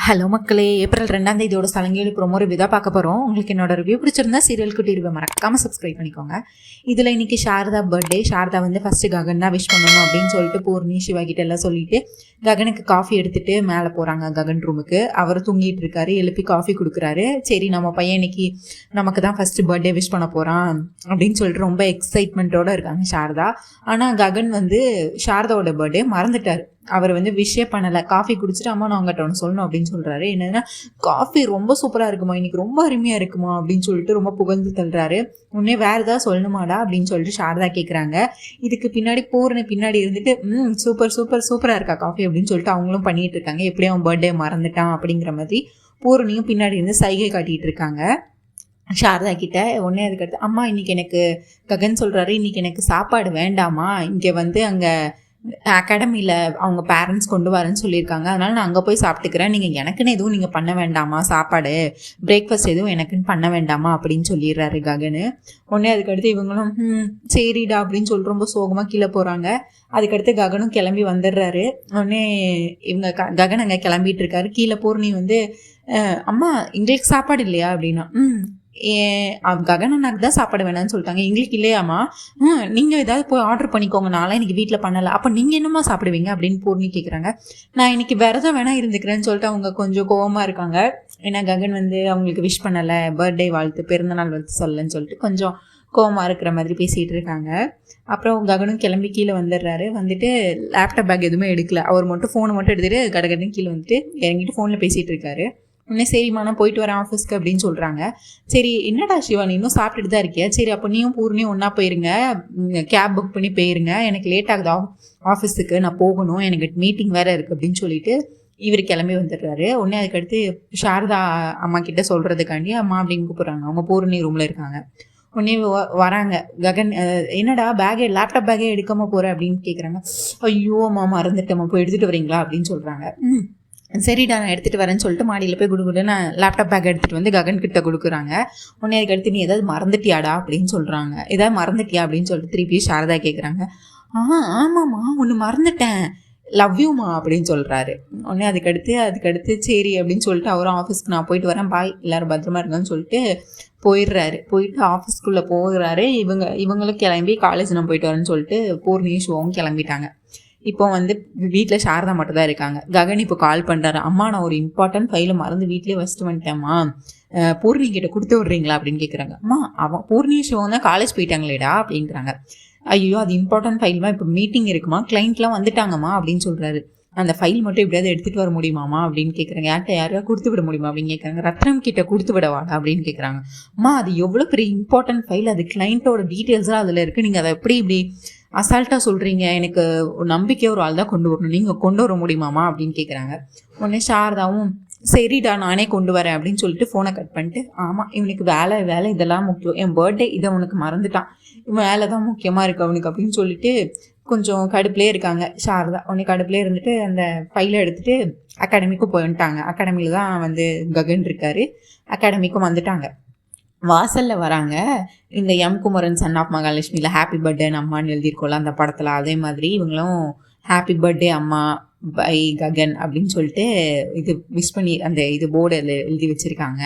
Hello மக்களே, April 2ஆம் தேதியோட சலங்கையில் promo review தான் பார்க்க போகிறோம். உங்களுக்கு என்னோட ரிவ்யூ பிடிச்சிருந்தா சீரியல் குட்டி ரிவ்யூ மறக்காமல் சப்ஸ்கிரைப் பண்ணிக்கோங்க. இதில் இன்றைக்கி சாரதா பர்த்டே. சாரதா வந்து ஃபஸ்ட்டு ககன் தான் விஷ் பண்ணணும் அப்படின்னு சொல்லிட்டு பூர்ணி சிவா கிட்ட எல்லாம் சொல்லிட்டு ககனுக்கு காஃபி எடுத்துகிட்டு மேலே போகிறாங்க ககன் ரூமுக்கு. அவர் தூங்கிட்டு இருக்காரு, எழுப்பி காஃபி கொடுக்குறாரு. சரி, நம்ம பையன் இன்னைக்கு நமக்கு தான் ஃபஸ்ட்டு பர்த்டே விஷ் பண்ண போகிறான் அப்படின்னு சொல்லிட்டு ரொம்ப எக்ஸைட்மெண்ட்டோடு இருக்காங்க சாரதா. ஆனால் ககன் வந்து சாரதாவோட பர்த்டே மறந்துட்டார். அவர் வந்து விஷே பண்ணலை. காஃபி குடிச்சிட்டு அம்மா நான் உங்கள்கிட்ட ஒன்று சொல்லணும் அப்படின்னு சொல்கிறாரு. என்னதுன்னா, காஃபி ரொம்ப சூப்பராக இருக்குமா, இன்றைக்கி ரொம்ப அருமையாக இருக்குமா அப்படின்னு சொல்லிட்டு ரொம்ப புகழ்ந்து தள்ளுறாரு. உடனே வேறு ஏதாவது சொல்லணுமாடா அப்படின்னு சொல்லிட்டு சாரதா கேட்குறாங்க. இதுக்கு பின்னாடி பூர்ணி பின்னாடி இருந்துட்டு சூப்பராக இருக்கா காஃபி அப்படின்னு சொல்லிட்டு அவங்களும் பண்ணிகிட்டு இருக்காங்க. எப்படியும் அவன் பர்த்டே மறந்துட்டான் அப்படிங்கிற மாதிரி பூர்ணியும் பின்னாடி இருந்து சைகை காட்டிகிட்டு இருக்காங்க சாரதா கிட்ட. உடனே அதுக்கடுத்து அம்மா இன்னைக்கு எனக்கு ககன் சொல்கிறாரு, இன்னைக்கு எனக்கு சாப்பாடு வேண்டாமா, இங்கே வந்து அங்கே அகாடமியில் அவங்க பேரண்ட்ஸ் கொண்டு வரேன்னு சொல்லியிருக்காங்க, அதனால் நான் அங்கே போய் சாப்பிட்டுக்கிறேன், நீங்கள் எனக்குன்னு எதுவும் நீங்கள் பண்ண வேண்டாமா, சாப்பாடு பிரேக்ஃபாஸ்ட் எதுவும் எனக்குன்னு பண்ண வேண்டாமா அப்படின்னு சொல்லிடுறாரு ககனு. உடனே அதுக்கடுத்து இவங்களும் சரிடா அப்படின்னு சொல்லிட்டு ரொம்ப சோகமாக கீழே போகிறாங்க. அதுக்கடுத்து ககனும் கிளம்பி வந்துடுறாரு. உடனே இவங்க ககன் அங்கே கிளம்பிட்டு இருக்காரு. கீழே பூர்ணி வந்து அம்மா எங்களுக்கு சாப்பாடு இல்லையா அப்படின்னா, ககன் அண்ணாக்கு தான் சாப்பாடு வேணான்னு சொல்லிட்டாங்க, எங்களுக்கு இல்லையாம்மா, நீங்கள் ஏதாவது போய் ஆர்டர் பண்ணிக்கோங்க, நான்லாம் இன்றைக்கி வீட்டில் பண்ணலை, அப்போ நீங்கள் என்னம்மா சாப்பிடுவீங்க அப்படின்னு பூர்ணி கேட்குறாங்க. நான் இன்றைக்கி விரதம் வேணா இருந்துக்கிறேன்னு சொல்லிட்டு அவங்க கொஞ்சம் கோவமாக இருக்காங்க. ஏன்னா ககன் வந்து அவங்களுக்கு விஷ் பண்ணலை, பர்த்டே வாழ்த்து பிறந்தநாள் வாழ்த்து சொல்லலைன்னு சொல்லிட்டு கொஞ்சம் கோவமாக இருக்கிற மாதிரி பேசிகிட்டு இருக்காங்க. அப்புறம் ககனும் கிளம்பி கீழே வந்துடுறாரு. வந்துட்டு லேப்டாப் பேக் எதுவுமே எடுக்கல, அவர் மட்டும் ஃபோனை மட்டும் எடுத்துகிட்டு கடகடன்னு கீழே வந்துட்டு இறங்கிட்டு ஃபோனில் பேசிகிட்டு இருக்காரு. உடனே சரிம்மா நான் போயிட்டு வரேன் ஆஃபீஸ்க்கு அப்படின்னு சொல்கிறாங்க. சரி என்னடா சிவா நீ இன்னும் சாப்பிட்டுட்டு தான் இருக்கியா, சரி அப்போ நீயும் பூர்ணியும் ஒன்றா போயிருங்க, கேப் புக் பண்ணி போயிருங்க, எனக்கு லேட் ஆகுது ஆஃபீஸுக்கு, நான் போகணும், எனக்கு மீட்டிங் வேறு இருக்குது அப்படின்னு சொல்லிட்டு இவர் கிளம்பி வந்துடுறாரு. உடனே அதுக்கடுத்து சாரதா அம்மா கிட்ட சொல்கிறதுக்காண்டி அம்மா அப்படின்னு கூப்பிட்றாங்க. அவங்க பூர்ணி ரூமில் இருக்காங்க. உடனே வராங்க. ககன் என்னடா பேக்கே லேப்டாப் பேக்கே எடுக்காமல் போகிற அப்படின்னு கேட்குறாங்க. ஐயோ அம்மா மறந்துட்டேம்மா, போய் எடுத்துகிட்டு வரீங்களா அப்படின்னு சொல்கிறாங்க. சரிடா நான் எடுத்துகிட்டு வரேன்னு சொல்லிட்டு மாடியில் போய் கொடுக்குறது நான் லேப்டாப் பேக் எடுத்துகிட்டு வந்து ககன் கிட்ட கொடுக்குறாங்க. உடனே அதுக்கடுத்து நீ ஏதாவது மறந்துட்டியாடா அப்படின்னு சொல்கிறாங்க. ஏதாவது மறந்துட்டியா அப்படின்னு சொல்லிட்டு திருப்பி சாரதா கேட்குறாங்க. ஆமாம்மா ஒன்று மறந்துட்டேன், லவ் யூமா அப்படின்னு சொல்கிறாரு. உடனே அதுக்கடுத்து சரி அப்படின்னு சொல்லிட்டு அவரும் ஆஃபீஸ்க்கு நான் போயிட்டு வரேன், பாய் எல்லோரும் பத்திரமா இருக்கான்னு சொல்லிட்டு போயிடுறாரு. போயிட்டு ஆஃபீஸ்க்குள்ளே போகிறாரு. இவங்களும் கிளம்பி காலேஜ் நான் போயிட்டு வரேன்னு சொல்லிட்டு பூர்ணியும் ஷோவும் கிளம்பிட்டாங்க. இப்போ வந்து வீட்டில் சாரதா மட்டும் தான் இருக்காங்க. ககன் இப்போ கால் பண்ணுறாரு. அம்மா நான் ஒரு இம்பார்ட்டன்ட் ஃபைலை மறந்து வீட்லேயே வச்சுட்டு வந்துட்டேம்மா, பூர்ணி கிட்ட கொடுத்து விட்றீங்களா அப்படின்னு கேட்குறாங்க. அம்மா அவன் பூர்ணி ஷோவும் தான் காலேஜ் போயிட்டாங்களேடா அப்படின்றாங்க. ஐயோ அது இம்பார்ட்டன்ட் ஃபைல்மா, இப்போ மீட்டிங் இருக்குமா, கிளைண்ட்லாம் வந்துட்டாங்கம்மா அப்படின்னு சொல்கிறாரு. அந்த ஃபைல் மட்டும் எப்படியாவது எடுத்துகிட்டு வர முடியுமாம்மா அப்படின்னு கேட்குறாங்க. யாரையா கொடுத்து விட முடியுமா அப்படின்னு கேட்குறாங்க. ரத்னம் கிட்ட கொடுத்து விடவாடா அப்படின்னு கேட்குறாங்க. அம்மா அது எவ்வளோ பெரிய இம்பார்ட்டன்ட் ஃபைல், அது கிளைண்ட்டோட டீட்டெயில்ஸ்லாம் அதில் இருக்குது, நீங்கள் அதை இப்படி அசால்ட்டாக சொல்கிறீங்க, எனக்கு நம்பிக்கை ஒரு ஆள் தான் கொண்டு வரணும், நீங்கள் கொண்டு வர முடியுமாம்மா அப்படின்னு கேட்குறாங்க. உடனே சாரதாவும் சரிடா நானே கொண்டு வரேன் அப்படின்னு சொல்லிட்டு ஃபோனை கட் பண்ணிட்டு, ஆமாம் இவனுக்கு வேலை இதெல்லாம் முக்கியம், என் பர்த்டே இதை அவனுக்கு மறந்துட்டான், இவன் வேலை தான் முக்கியமாக இருக்குது அவனுக்கு அப்படின்னு சொல்லிட்டு கொஞ்சம் கடுப்புலேயே இருக்காங்க சாரதா. உடனே கடுப்புலேயே இருந்துட்டு அந்த ஃபைலை எடுத்துகிட்டு அகாடமிக்கும் போயிட்டாங்க. அகாடமியில் தான் வந்து ககன் இருக்கார். அகாடமிக்கும் வந்துட்டாங்க. வாசலில் வராங்க. இந்த எம் குமரன் சன் ஆஃப் மகாலட்சுமியில் ஹாப்பி பர்த்டே அம்மான்னு எழுதியிருக்கோம்ல அந்த படத்தில், அதே மாதிரி இவங்களும் ஹாப்பி பர்த்டே அம்மா பை ககன் அப்படின்னு சொல்லிட்டு இது விஷ் பண்ணி அந்த இது போர்டு எழுதி வச்சுருக்காங்க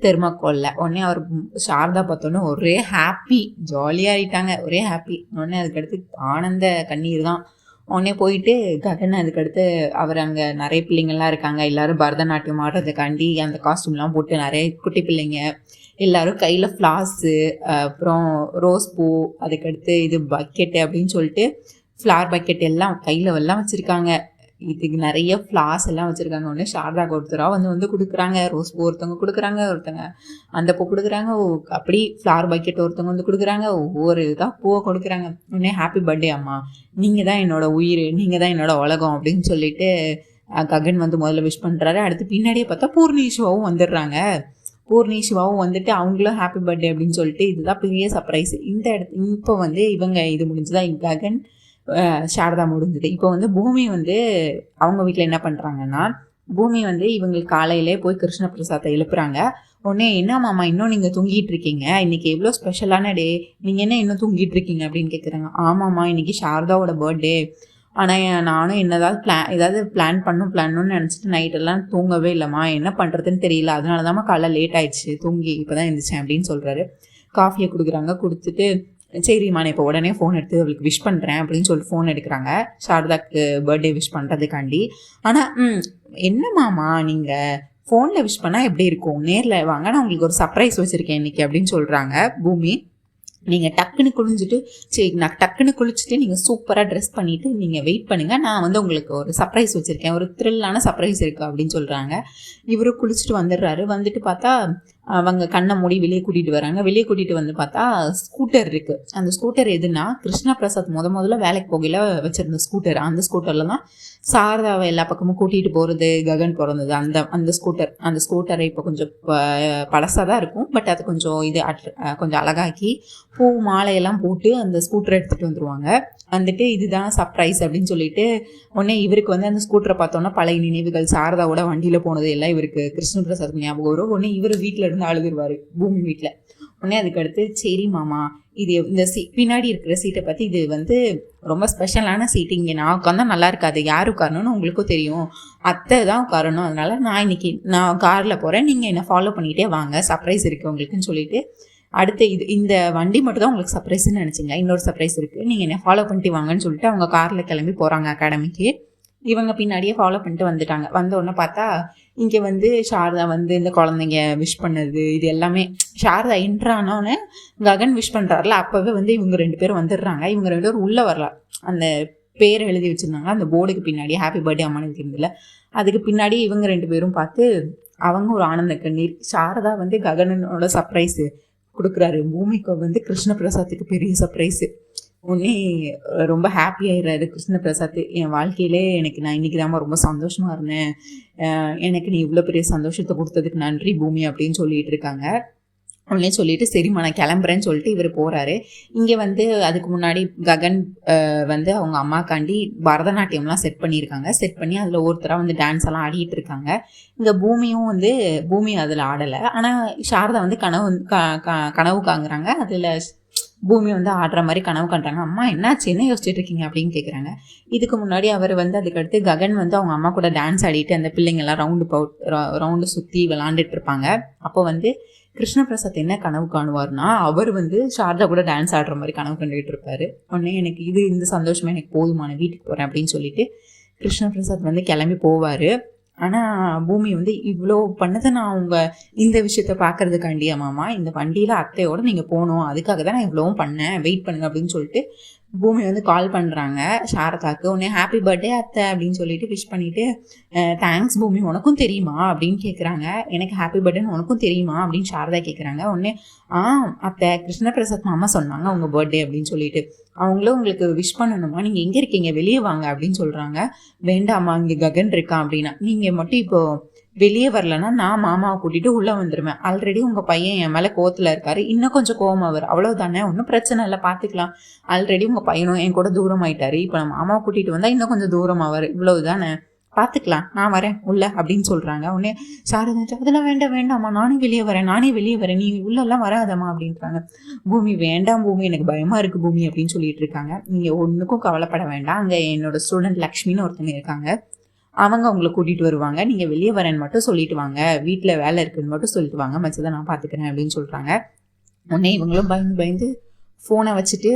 தெர்மாக்கோலில். உடனே அவர் சாரதா பார்த்தோன்னே ஒரே ஹாப்பி, ஜாலியாகிட்டாங்க, ஒரே ஹாப்பி. உடனே அதுக்கடுத்து ஆனந்த கண்ணீர் தான். உடனே போயிட்டு ககன் அதுக்கடுத்து அவர் அங்கே நிறைய பிள்ளைங்கள்லாம் இருக்காங்க, எல்லோரும் பரதநாட்டியம் ஆடுறதுக்காண்டி அந்த காஸ்டியூம்லாம் போட்டு நிறைய குட்டி பிள்ளைங்க எல்லோரும் கையில் ஃப்ளார்ஸு, அப்புறம் ரோஸ் பூ, அதுக்கடுத்து இது பக்கெட்டு அப்படின்னு சொல்லிட்டு ஃப்ளார் பக்கெட் எல்லாம் கையில் எல்லாம் வச்சுருக்காங்க. இதுக்கு நிறைய ஃப்ளார்ஸ் எல்லாம் வச்சுருக்காங்க. உடனே சாரதாக்கு ஒருத்தராக வந்து கொடுக்குறாங்க. ரோஸ் பூ ஒருத்தவங்க கொடுக்குறாங்க, ஒருத்தங்க அந்த பூ கொடுக்குறாங்க, அப்படி ஃப்ளார் பக்கெட் ஒருத்தவங்க வந்து கொடுக்குறாங்க, ஒவ்வொரு இதாக பூவை கொடுக்குறாங்க. உடனே ஹாப்பி பர்த்டே அம்மா, நீங்கள் தான் என்னோடய உயிர், நீங்கள் தான் என்னோடய உலகம் அப்படின்னு சொல்லிட்டு ககன் வந்து முதல்ல விஷ் பண்ணுறாரு. அடுத்து பின்னாடியே பார்த்தா பூர்ணி சிவாவும் வந்துடுறாங்க. பூர்ணி சிவாவும் வந்துட்டு அவங்களும் ஹாப்பி பர்த்டே அப்படின்னு சொல்லிட்டு இதுதான் பெரிய சர்ப்ரைஸ். இப்போ வந்து இவங்க இது முடிஞ்சுதான் ககன் சாரதா முடிஞ்சுது. இப்போ வந்து பூமி வந்து அவங்க வீட்டில் என்ன பண்ணுறாங்கன்னா, பூமி வந்து இவங்களுக்கு காலையிலே போய் கிருஷ்ண பிரசாத்தை எழுப்புறாங்க. உடனே என்ன மாமா இன்னும் நீங்கள் தூங்கிட்டு இருக்கீங்க, இன்றைக்கி எவ்வளோ ஸ்பெஷலான டே, நீங்கள் என்ன இன்னும் தூங்கிட்டு இருக்கீங்க அப்படின்னு கேட்குறாங்க. ஆமாம்மா இன்னைக்கு சாரதாவோட பர்த்டே, ஆனால் நானும் ஏதாவது பிளான் நினச்சிட்டு நைட்டெல்லாம் தூங்கவே இல்லைம்மா, என்ன பண்ணுறதுன்னு தெரியல, அதனால தான்மா காலைல லேட் ஆயிடுச்சு, தூங்கி இப்போ தான் எழுந்திரிச்சேன் அப்படின்னு சொல்கிறாரு. காஃபியை கொடுக்குறாங்க. கொடுத்துட்டு சரிம்மா நான் இப்போ உடனே ஃபோன் எடுத்து அவளுக்கு விஷ் பண்ணுறேன் அப்படின்னு சொல்லிட்டு ஃபோன் எடுக்கிறாங்க சாரதாக்கு பர்த்டே விஷ் பண்ணுறதுக்காண்டி. ஆனால் என்னம்மாம்மா நீங்கள் ஃபோனில் விஷ் பண்ணால் எப்படி இருக்கும், நேரில் வாங்க, நான் உங்களுக்கு ஒரு சர்ப்ரைஸ் வச்சுருக்கேன் இன்றைக்கி அப்படின்னு சொல்கிறாங்க பூமி. நீங்கள் டக்குன்னு குளிச்சுட்டு நீங்கள் சூப்பராக ட்ரெஸ் பண்ணிவிட்டு நீங்கள் வெயிட் பண்ணுங்கள், நான் வந்து உங்களுக்கு ஒரு சர்ப்ரைஸ் வச்சுருக்கேன், ஒரு த்ரில்லான சர்ப்ரைஸ் இருக்குது அப்படின்னு சொல்கிறாங்க. இவரும் குளிச்சுட்டு வந்துடுறாரு. வந்துட்டு பார்த்தா அவங்க கண்ணை மூடி வெளியே கூட்டிகிட்டு வராங்க. வெளியே கூட்டிகிட்டு வந்து பார்த்தா ஸ்கூட்டர் இருக்குது. அந்த ஸ்கூட்டர் எதுனா கிருஷ்ணா பிரசாத் முதல்ல வேலைக்கு போகையில் வச்சுருந்த ஸ்கூட்டர். அந்த ஸ்கூட்டரில் தான் சாரதாவை எல்லா பக்கமும் கூட்டிகிட்டு போகிறது, ககன் பிறந்தது அந்த ஸ்கூட்டரை இப்போ கொஞ்சம் பழசாக தான் இருக்கும், பட் அது கொஞ்சம் கொஞ்சம் அழகாக்கி பூ மாலையெல்லாம் போட்டு அந்த ஸ்கூட்டரை எடுத்துகிட்டு வந்துடுவாங்க. வந்துட்டு இதுதான் சர்ப்ரைஸ் அப்படின்னு சொல்லிட்டு உடனே இவருக்கு வந்து அந்த ஸ்கூட்டரை பார்த்தோன்னா பழைய நினைவுகள், சாரதாவோட வண்டியில் போனது எல்லாம் இவருக்கு கிருஷ்ண பிரசாத் ஞாபகம் வரும். உடனே இவர் வீட்டில் இருந்து அழுதுருவார் பூமி வீட்டில். உடனே அதுக்கடுத்து சரி மாமா, இது இந்த பின்னாடி இருக்கிற சீட்டை பற்றி, இது வந்து ரொம்ப ஸ்பெஷலான சீட்டு, இங்கே நான் உட்காந்தா நல்லா இருக்காது, யார் உட்காரணும்னு உங்களுக்கும் தெரியும், அத்தை தான் உட்காரணும், அதனால் நான் காரில் போகிறேன், நீங்கள் என்னை ஃபாலோ பண்ணிகிட்டே வாங்க, சர்ப்ரைஸ் இருக்குது உங்களுக்குன்னு சொல்லிட்டு அடுத்து இந்த வண்டி மட்டும் தான் உங்களுக்கு சர்ப்ரைஸ்ன்னு நினச்சிங்க, இன்னொரு சர்ப்ரைஸ் இருக்குது, நீங்கள் என்ன ஃபாலோ பண்ணிட்டு வாங்கன்னு சொல்லிட்டு அவங்க காரில் கிளம்பி போகிறாங்க அகாடமிக்கு. இவங்க பின்னாடியே ஃபாலோ பண்ணிட்டு வந்துட்டாங்க. வந்த உடனே பார்த்தா இங்கே வந்து சாரதா வந்து இந்த குழந்தைங்க விஷ் பண்ணது இது எல்லாமே, சாரதா என்ட்ரானோன்னு ககன் விஷ் பண்ணுறாருல, அப்போவே வந்து இவங்க 2 பேரும் வந்துடுறாங்க. இவங்க 2 பேரும் உள்ளே வரலாம். அந்த பேர் எழுதி வச்சுருந்தாங்க அந்த போர்டுக்கு பின்னாடி, ஹாப்பி பர்த்டே அம்மானுக்கு இருந்தில்ல, அதுக்கு பின்னாடி இவங்க 2 பேரும் பார்த்து அவங்க ஒரு ஆனந்த கண்ணீர். சாரதா வந்து ககனனோட சர்ப்ரைஸு கொடுக்குறாரு, பூமிக்கு வந்து கிருஷ்ண பிரசாத்துக்கு பெரிய சர்ப்ரைஸு. உடனே ரொம்ப ஹாப்பி ஆயிடுறாரு கிருஷ்ண பிரசாத். என் வாழ்க்கையிலே நான் இன்றைக்கி தான் ரொம்ப சந்தோஷமாக இருந்தேன், எனக்கு நீ இவ்வளோ பெரிய சந்தோஷத்தை கொடுத்ததுக்கு நன்றி பூமி அப்படின்னு சொல்லிட்டு இருக்காங்க. உடனே சொல்லிட்டு சரிம்மா நான் கிளம்புறேன்னு சொல்லிட்டு இவர் போகிறாரு. இங்கே வந்து அதுக்கு முன்னாடி ககன் வந்து அவங்க அம்மாக்காண்டி பரதநாட்டியம்லாம் செட் பண்ணியிருக்காங்க. செட் பண்ணி அதில் ஒருத்தராக வந்து டான்ஸ் எல்லாம் ஆடிட்டு இருக்காங்க. இங்கே பூமி அதில் ஆடலை, ஆனால் சாரதா வந்து கனவு காங்குறாங்க. அதில் பூமி வந்து ஆடுற மாதிரி கனவு காண்றாங்க. அம்மா என்னாச்சு, என்ன யோசிச்சுட்டு இருக்கீங்க அப்படின்னு கேட்குறாங்க. இதுக்கு முன்னாடி அவர் வந்து அதுக்கடுத்து ககன் வந்து அவங்க அம்மா கூட டான்ஸ் ஆடிட்டு அந்த பிள்ளைங்கள்லாம் ரவுண்டு சுற்றி விளாண்டுட்டு இருப்பாங்க. அப்போ வந்து கிருஷ்ண பிரசாத் என்ன கனவு காணுவார்னா, அவர் வந்து சாரதா கூட டான்ஸ் ஆடுற மாதிரி கனவு கண்டுகிட்டு இருப்பாரு. உடனே எனக்கு இந்த சந்தோஷமே எனக்கு போதுமான, வீட்டுக்கு போகிறேன் அப்படின்னு சொல்லிட்டு கிருஷ்ண பிரசாத் வந்து கிளம்பி போவார். ஆனால் பூமி வந்து இவ்வளோ பண்ணதை நான் இந்த விஷயத்த பார்க்கறதுக்காண்டியா மாமா, இந்த வண்டியில் அத்தையோடு நீங்கள் போகணும், அதுக்காக தான் நான் இவ்வளோவும் பண்ணேன், வெயிட் பண்ணுங்க அப்படின்னு சொல்லிட்டு பூமி வந்து கால் பண்ணுறாங்க சாரதாக்கு. உடனே ஹாப்பி பர்த்டே அத்தை அப்படின்னு சொல்லிட்டு விஷ் பண்ணிவிட்டு தேங்க்ஸ் பூமி, உனக்கும் தெரியுமா அப்படின்னு கேட்குறாங்க. எனக்கு ஹாப்பி பர்த்டேன்னு உனக்கும் தெரியுமா அப்படின்னு சாரதா கேட்குறாங்க. உடனே அத்தை கிருஷ்ண பிரசாத் மாமா சொன்னாங்க உங்கள் பர்த்டே அப்படின்னு சொல்லிட்டு, அவங்களும் உங்களுக்கு விஷ் பண்ணணுமா, நீங்கள் எங்கே இருக்கீங்க, வெளியே வாங்க அப்படின்னு சொல்கிறாங்க. வேண்டாமா, இங்கே ககன் இருக்கான் அப்படின்னா, நீங்கள் மட்டும் இப்போது வெளியே வரலன்னா நான் மாமாவை கூட்டிகிட்டு உள்ளே வந்துடுவேன், ஆல்ரெடி உங்கள் பையன் என் மேலே கோவத்தில் இருக்காரு, இன்னும் கொஞ்சம் கோவமாக வரும், அவ்வளோதானே, ஒன்றும் பிரச்சனை இல்லை, பார்த்துக்கலாம், ஆல்ரெடி உங்கள் பையனும் என் கூட தூரம் ஆயிட்டாரு, இப்போ நான் மாமாவை கூட்டிகிட்டு வந்தால் இன்னும் கொஞ்சம் தூரமாக வரும், இவ்வளவுதானே, பார்த்துக்கலாம், நான் வரேன் உள்ள அப்படின்னு சொல்கிறாங்க. உடனே சாரதா அதெல்லாம் வேண்டாம்மா, நானே வெளியே வரேன், நீ உள்ளெல்லாம் வராதம்மா அப்படின்றாங்க. பூமி வேண்டாம் பூமி, எனக்கு பயமாக இருக்குது பூமி அப்படின்னு சொல்லிட்டு இருக்காங்க. நீங்கள் ஒன்றுக்கும் கவலைப்பட வேண்டாம், அங்கே என்னோட ஸ்டூடெண்ட் லக்ஷ்மின்னு ஒருத்தங்க இருக்காங்க, அவங்க அவங்கள கூட்டிகிட்டு வருவாங்க, நீங்கள் வெளியே வரேன்னு மட்டும் சொல்லிட்டு வாங்க, வீட்டில் வேலை இருக்குன்னு மட்டும் சொல்லிட்டு வாங்க, மற்றதை நான் பார்த்துக்கிறேன் அப்படின்னு சொல்கிறாங்க. உடனே இவங்களும் பயந்து ஃபோனை வச்சுட்டு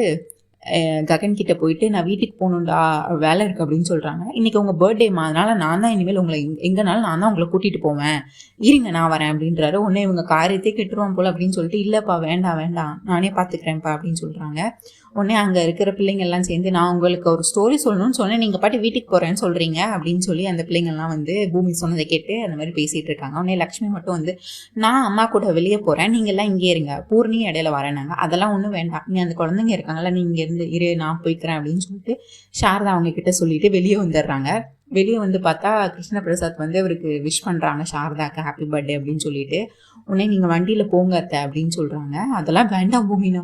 ககன் கிட்ட போயிட்டு நான் வீட்டுக்கு போகணுண்டா, வேலை இருக்குது அப்படின்னு சொல்கிறாங்க. இன்றைக்கி உங்கள் பர்த்டேமா, அதனால் நான் தான் இனிமேல் உங்களை எங்கேனாலும் நான் தான் உங்களை கூட்டிகிட்டு போவேன், இருங்க நான் வரேன் அப்படின்றாரு. உடனே இவங்க காரியத்தையே கெட்டுருவான் போல் அப்படின்னு சொல்லிட்டு இல்லைப்பா வேண்டாம் நானே பார்த்துக்கிறேன்ப்பா அப்படின்னு சொல்கிறாங்க. உடனே அங்கே இருக்கிற பிள்ளைங்க எல்லாம் சேர்ந்து நான் உங்களுக்கு ஒரு ஸ்டோரி சொல்லணும்னு சொன்னேன், நீங்கள் பாட்டு வீட்டுக்கு போகிறேன்னு சொல்கிறீங்க அப்படின்னு சொல்லி அந்த பிள்ளைங்கள்லாம் வந்து பூமி சொன்னதை கேட்டு அந்த மாதிரி பேசிகிட்டு இருக்காங்க. உடனே லக்ஷ்மி மட்டும் வந்து நான் அம்மா கூட வெளியே போகிறேன், நீங்கள்லாம் இங்கே இருங்க, பூர்ணி இடையில வரேனாங்க, அதெல்லாம் ஒன்றும் வேண்டாம், நீ அந்த குழந்தைங்க இருக்காங்களா, நீங்கள் இரு நான் போய்க்கிறேன் அப்படின்னு சொல்லிட்டு சாரதா அவங்க கிட்ட சொல்லிட்டு வெளியே வந்துடுறாங்க. வெளியே வந்து பார்த்தா கிருஷ்ண பிரசாத் வந்து அவருக்கு விஷ் பண்ணுறாங்க சாரதாக்கு ஹாப்பி பர்த்டே அப்படின்னு சொல்லிட்டு. உடனே நீங்கள் வண்டியில் போங்க அத்தை அப்படின்னு சொல்கிறாங்க. அதெல்லாம் வேண்டாம் பூமினா.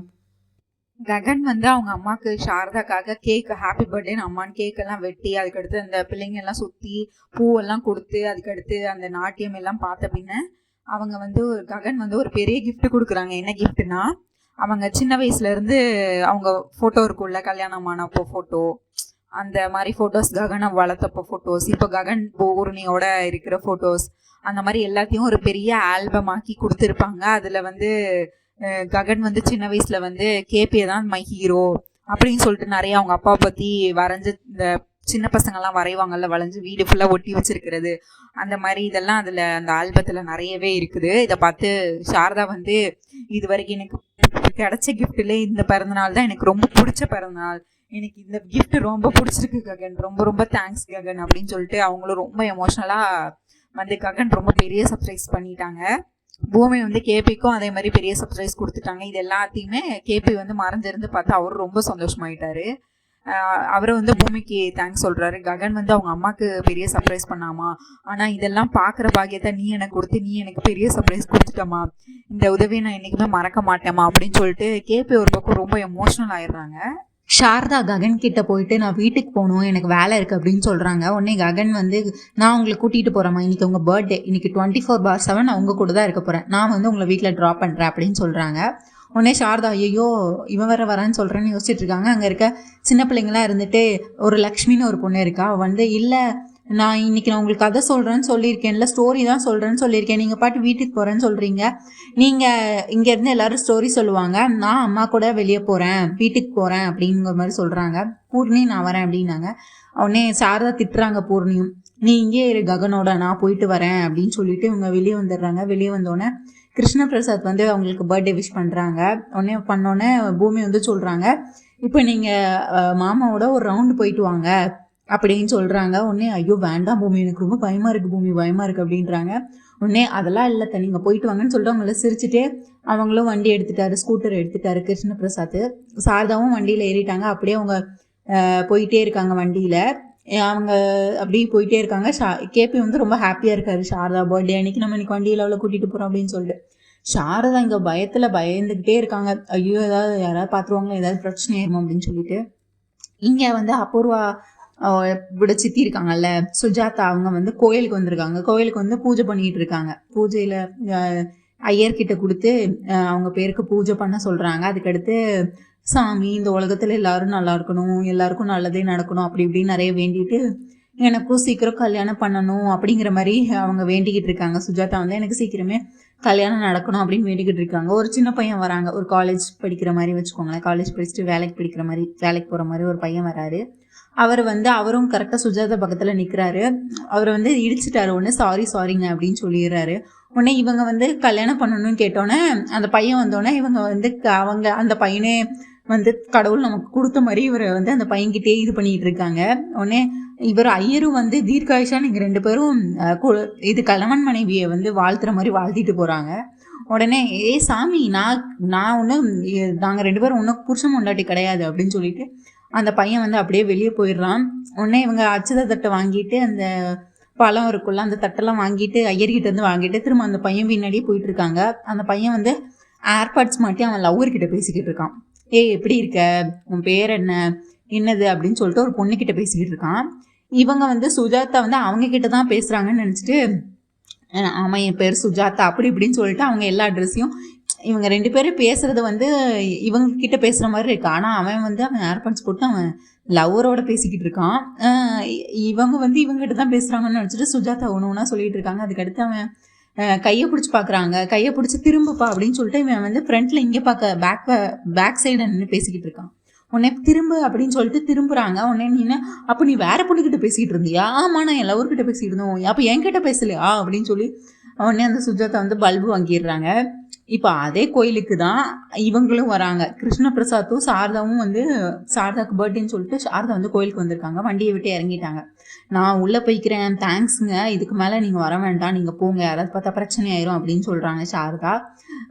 ககன் வந்து அவங்க அம்மாவுக்கு சாரதாக்காக கேக் ஹாப்பி பர்த்டேன்னு அம்மான்னு கேக்கெல்லாம் வெட்டி, அதுக்கடுத்து அந்த பிள்ளைங்க எல்லாம் சுற்றி பூவெல்லாம் கொடுத்து, அதுக்கடுத்து அந்த நாட்டியம் எல்லாம் பார்த்த பின்ன அவங்க வந்து ககன் வந்து ஒரு பெரிய கிஃப்ட் கொடுக்குறாங்க. என்ன கிஃப்ட்னா, அவங்க சின்ன வயசுலேருந்து அவங்க ஃபோட்டோ இருக்கும்ல, கல்யாணம் ஆனப்போ ஃபோட்டோ, அந்த மாதிரி ஃபோட்டோஸ், ககனை வளர்த்தப்போ ஃபோட்டோஸ், இப்போ ககன் பூர்ணியோட இருக்கிற ஃபோட்டோஸ், அந்த மாதிரி எல்லாத்தையும் ஒரு பெரிய ஆல்பம் ஆக்கி கொடுத்துருப்பாங்க. அதில் வந்து ககன் வந்து சின்ன வயசில் வந்து கேபியை தான் மை ஹீரோ அப்படின்னு சொல்லிட்டு நிறைய அவங்க அப்பா பற்றி வரைஞ்சி, இந்த சின்ன பசங்கள்லாம் வரைவாங்கல்ல, வளைஞ்சு வீடு ஃபுல்லாக ஒட்டி வச்சிருக்கிறது, அந்த மாதிரி இதெல்லாம் அதில் அந்த ஆல்பத்தில் நிறையவே இருக்குது. இதை பார்த்து சாரதா வந்து இது வரைக்கும் எனக்கு கிடைச்ச கிஃப்ட்ல இந்த பிறந்தநாள் தான் எனக்கு ரொம்ப பிடிச்ச பிறந்தநாள், எனக்கு இந்த கிஃப்ட் ரொம்ப பிடிச்சிருக்கு ககன், ரொம்ப ரொம்ப தேங்க்ஸ் ககன் அப்படின்னு சொல்லிட்டு அவங்களும் ரொம்ப எமோஷ்னலாக வந்து ககன் ரொம்ப பெரிய சர்ப்ரைஸ் பண்ணிட்டாங்க. பூமி வந்து கேபிக்கும் அதே மாதிரி பெரிய சர்ப்ரைஸ் கொடுத்துட்டாங்க. இது எல்லாத்தையுமே கேபி வந்து மறைஞ்சிருந்து பார்த்து அவரும் ரொம்ப சந்தோஷமாயிட்டாரு. அவரை வந்து பூமிக்கு தேங்க்ஸ் சொல்கிறாரு. ககன் வந்து அவங்க அம்மாவுக்கு பெரிய சர்ப்ரைஸ் பண்ணாமா, ஆனால் இதெல்லாம் பார்க்குற பாக்கியத்தை நீ எனக்கு கொடுத்து நீ எனக்கு பெரிய சர்ப்ரைஸ் கொடுத்துட்டமா, இந்த உதவியை நான் என்றைக்குமே மறக்க மாட்டேமா அப்படின்னு சொல்லிட்டு கேபி ஒரு பக்கம் ரொம்ப எமோஷ்னல் ஆயிடுறாங்க. சாரதா ககன் கிட்ட போயிட்டு நான் வீட்டுக்கு போகணும், எனக்கு வேலை இருக்குது அப்படின்னு சொல்கிறாங்க. உடனே ககன் வந்து நான் உங்களை கூட்டிகிட்டு போகிறேம்மா, இன்றைக்கி உங்கள் பர்த்டே, இன்றைக்கி 24/7 நான் உங்கள் கூட தான் இருக்க போகிறேன், நான் வந்து உங்களை வீட்டில் ட்ராப் பண்ணுறேன் அப்படின்னு சொல்கிறாங்க. உடனே சாரதா ஐயோ இவன் வரான்னு சொல்கிறேன்னு யோசிச்சுட்டு இருக்காங்க. அங்கே இருக்க சின்ன பிள்ளைங்களாம் இருந்துட்டு ஒரு லக்ஷ்மின்னு ஒரு பொண்ணு இருக்கா, வந்து இல்லை நான் இன்னைக்கு நான் உங்களுக்கு கதை சொல்கிறேன்னு சொல்லியிருக்கேன்ல, ஸ்டோரி தான் சொல்கிறேன்னு சொல்லியிருக்கேன், நீங்கள் பாட்டு வீட்டுக்கு போகிறேன்னு சொல்கிறீங்க, நீங்கள் இங்கேருந்து எல்லோரும் ஸ்டோரி சொல்லுவாங்க, நான் அம்மா கூட வெளியே போகிறேன் வீட்டுக்கு போகிறேன் அப்படிங்கிற மாதிரி சொல்கிறாங்க. பூர்ணி நான் வரேன் அப்படின்னாங்க. உடனே சாரதா திட்டுறாங்க பூர்ணியும், நீ இங்கே இரு ககனோட, நான் போயிட்டு வரேன் அப்படின்னு சொல்லிட்டு இவங்க வெளியே வந்துடுறாங்க. வெளியே வந்தோடனே கிருஷ்ணபிரசாத் வந்து அவங்களுக்கு பர்த்டே விஷ் பண்ணுறாங்க. உடனே பண்ணோடனே பூமி வந்து சொல்கிறாங்க, இப்போ நீங்கள் மாமாவோட ஒரு ரவுண்டு போயிட்டு வாங்க அப்படின்னு சொல்கிறாங்க. உடனே ஐயோ வேண்டாம் பூமி, எனக்கு ரொம்ப பயமாக இருக்குது பூமி, பயமாக இருக்குது அப்படின்றாங்க. உடனே அதெல்லாம் இல்லை நீங்கள் போயிட்டு வாங்கன்னு சொல்லிட்டு அவங்கள சிரிச்சுட்டே அவங்களும் வண்டி எடுத்துட்டாரு, ஸ்கூட்டர் எடுத்துட்டாரு கிருஷ்ணபிரசாத். சாரதாவும் வண்டியில் ஏறிட்டாங்க. அப்படியே அவங்க போயிட்டே இருக்காங்க வண்டியில். அவங்க அப்படியே போயிட்டே இருக்காங்க. கேபி வந்து ரொம்ப ஹாப்பியாக இருக்காரு, சாரதா பர்த்டே அன்னைக்கு நம்ம இன்னைக்கு வண்டியில் அவ்வளோ கூட்டிகிட்டு போகிறோம் அப்படின்னு சொல்லிட்டு. சாரதா இங்கே பயந்துக்கிட்டே இருக்காங்க, ஐயோ யாராவது பார்த்துருவாங்களா, ஏதாவது பிரச்சனை ஆயிருமோ அப்படின்னு சொல்லிட்டு. இங்கே வந்து அபூர்வா விட சித்தி இருக்காங்கல்ல சுஜாதா, அவங்க வந்து கோயிலுக்கு வந்திருக்காங்க. கோயிலுக்கு வந்து பூஜை பண்ணிட்டு இருக்காங்க. பூஜையில் ஐயர்கிட்ட கொடுத்து அவங்க பேருக்கு பூஜை பண்ண சொல்கிறாங்க. அதுக்கடுத்து சாமி இந்த உலகத்தில் எல்லாரும் நல்லா இருக்கணும், எல்லாருக்கும் நல்லதே நடக்கணும் அப்படி இப்படின்னு நிறைய வேண்டிட்டு எனக்கும் சீக்கிரம் கல்யாணம் பண்ணணும் அப்படிங்கிற மாதிரி அவங்க வேண்டிக்கிட்டு இருக்காங்க. சுஜாதா வந்து எனக்கு சீக்கிரமே கல்யாணம் நடக்கணும் அப்படின்னு வேண்டிக்கிட்டு இருக்காங்க. ஒரு சின்ன பையன் வராங்க, ஒரு காலேஜ் படிக்கிற மாதிரி வச்சுக்கோங்களேன், காலேஜ் படிச்சுட்டு வேலைக்கு போகிற மாதிரி ஒரு பையன் வராரு. அவரும் கரெக்டாக சுஜாதா பக்கத்தில் நிற்கிறாரு. அவர் வந்து இடிச்சிட்டாரு. ஒன்று சாரிங்க அப்படின்னு சொல்லிடுறாரு. உடனே இவங்க வந்து கல்யாணம் பண்ணணும்னு கேட்டோன்னே அந்த பையன் வந்தோடனே இவங்க வந்து அந்த பையனே வந்து கடவுள் நமக்கு கொடுத்த மாதிரி இவரை வந்து அந்த பையன்கிட்டே இது பண்ணிட்டு இருக்காங்க. உடனே இவர் ஐயரும் வந்து தீர்க்காயுஷா நீங்கள் 2 பேரும் இது கணவன் மனைவியை வந்து வாழ்த்துற மாதிரி வாழ்த்திட்டு போகிறாங்க. உடனே சாமி நான் ஒன்றும் நாங்கள் 2 பேரும் ஒன்றும் புருஷன் முண்டாட்டி கிடையாது அப்படின்னு சொல்லிட்டு அந்த பையன் வந்து அப்படியே வெளியே போயிடுறான். உடனே இவங்க அச்சத தட்டை வாங்கிட்டு அந்த பழம் இருக்குல்ல அந்த தட்டெல்லாம் வாங்கிட்டு ஐயர்கிட்ட இருந்து வாங்கிட்டு திரும்ப அந்த பையன் பின்னாடியே போயிட்டு இருக்காங்க. அந்த பையன் வந்து ஏர்பாட்ஸ் மாட்டி அவன் லவ்வர்கிட்ட பேசிக்கிட்டு இருக்கான். எப்படி இருக்க, உன் பேர் என்னது அப்படின்னு சொல்லிட்டு ஒரு பொண்ணுக்கிட்ட பேசிக்கிட்டு இருக்கான். இவங்க வந்து சுஜாதா வந்து அவங்க கிட்ட தான் பேசுகிறாங்கன்னு நினச்சிட்டு ஆமாம் என் பேர் சுஜாதா அப்படி இப்படின்னு சொல்லிட்டு அவங்க எல்லா அட்ரஸையும் இவங்க 2 பேரும் பேசுறது வந்து இவங்க கிட்ட பேசுகிற மாதிரி இருக்கு. ஆனால் அவன் ஏர்பாட்ஸ் போட்டு அவன் லவ்வரோட பேசிக்கிட்டு இருக்கான். இவங்க வந்து இவங்ககிட்ட தான் பேசுகிறாங்கன்னு நினச்சிட்டு சுஜாதா ஒன்று சொல்லிட்டு இருக்காங்க. அதுக்கடுத்து அவன் கையை பிடிச்சி பார்க்குறாங்க. கையை பிடிச்சி திரும்பப்பா அப்படின்னு சொல்லிட்டு இவன் வந்து ஃப்ரண்ட்டில் இங்கே பேக் சைடு நின்று பேசிக்கிட்டு இருக்கான். உடனே திரும்ப அப்படின்னு சொல்லிட்டு திரும்புகிறாங்க. உடனே அப்போ நீ வேற பொண்ணுக்கிட்ட பேசிக்கிட்டு இருந்தியா? ஆமாம் நான் என் லவர்கிட்ட பேசிக்கிட்டு இருந்தோம், அப்போ என்கிட்ட பேசலையா அப்படின்னு சொல்லி உடனே அந்த சுஜாதா வந்து பல்பு வாங்கிடுறாங்க. இப்போ அதே கோயிலுக்கு தான் இவங்களும் வராங்க. கிருஷ்ணபிரசாத்தும் சாரதாவும் வந்து சாரதாக்கு பர்த்டேன்னு சொல்லிட்டு சாரதா வந்து கோயிலுக்கு வந்திருக்காங்க. வண்டியை விட்டு இறங்கிட்டாங்க. நான் உள்ளே போய்க்கிறேன், தேங்க்ஸுங்க, இதுக்கு மேலே நீங்கள் வர வேண்டாம், நீங்கள் போங்க, யாராவது பார்த்தா பிரச்சனை ஆயிரும் அப்படின்னு சொல்கிறாங்க சாரதா.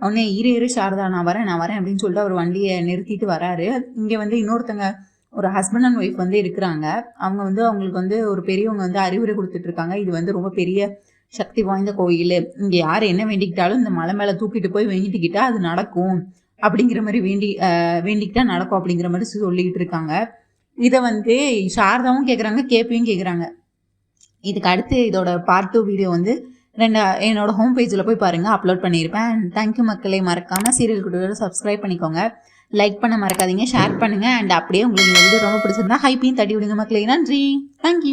உடனே இரு சாரதா நான் வரேன் அப்படின்னு சொல்லிட்டு அவர் வண்டியை நிறுத்திட்டு வராரு. இங்கே வந்து இன்னொருத்தங்க ஒரு ஹஸ்பண்ட் அண்ட் ஒய்ஃப் வந்து இருக்கிறாங்க. அவங்க வந்து அவங்களுக்கு வந்து ஒரு பெரியவங்க வந்து அறிவுரை கொடுத்துட்டு இருக்காங்க. இது வந்து ரொம்ப பெரிய சக்தி வாய்ந்த கோயில், இங்கே யார் என்ன வேண்டிக்கிட்டாலும் இந்த மலை மேலே தூக்கிட்டு போய் வேண்டிக்கிட்டா அது நடக்கும் அப்படிங்கிற மாதிரி வேண்டிக்கிட்டா நடக்கும் அப்படிங்கிற மாதிரி சொல்லிக்கிட்டு இருக்காங்க. இதை வந்து சாரதாவும் கேட்குறாங்க, கேபியும் கேட்குறாங்க. இதுக்கு அடுத்து இதோட பார்ட் 2 வீடியோ வந்து என்னோட ஹோம் பேஜில் போய் பாருங்கள், அப்லோட் பண்ணியிருப்பேன். தேங்க்யூ மக்களே, மறக்காமல் சீரியல் குட்டியோட சப்ஸ்கிரைப் பண்ணிக்கோங்க. லைக் பண்ண மறக்காதீங்க, ஷேர் பண்ணுங்கள். அண்ட் அப்படியே உங்களுக்கு இந்த வீடியோ ரொம்ப பிடிச்சிருந்தா ஹைப்பையும் தட்டி விடுங்க மக்களே. நன்றி, தேங்க்யூ.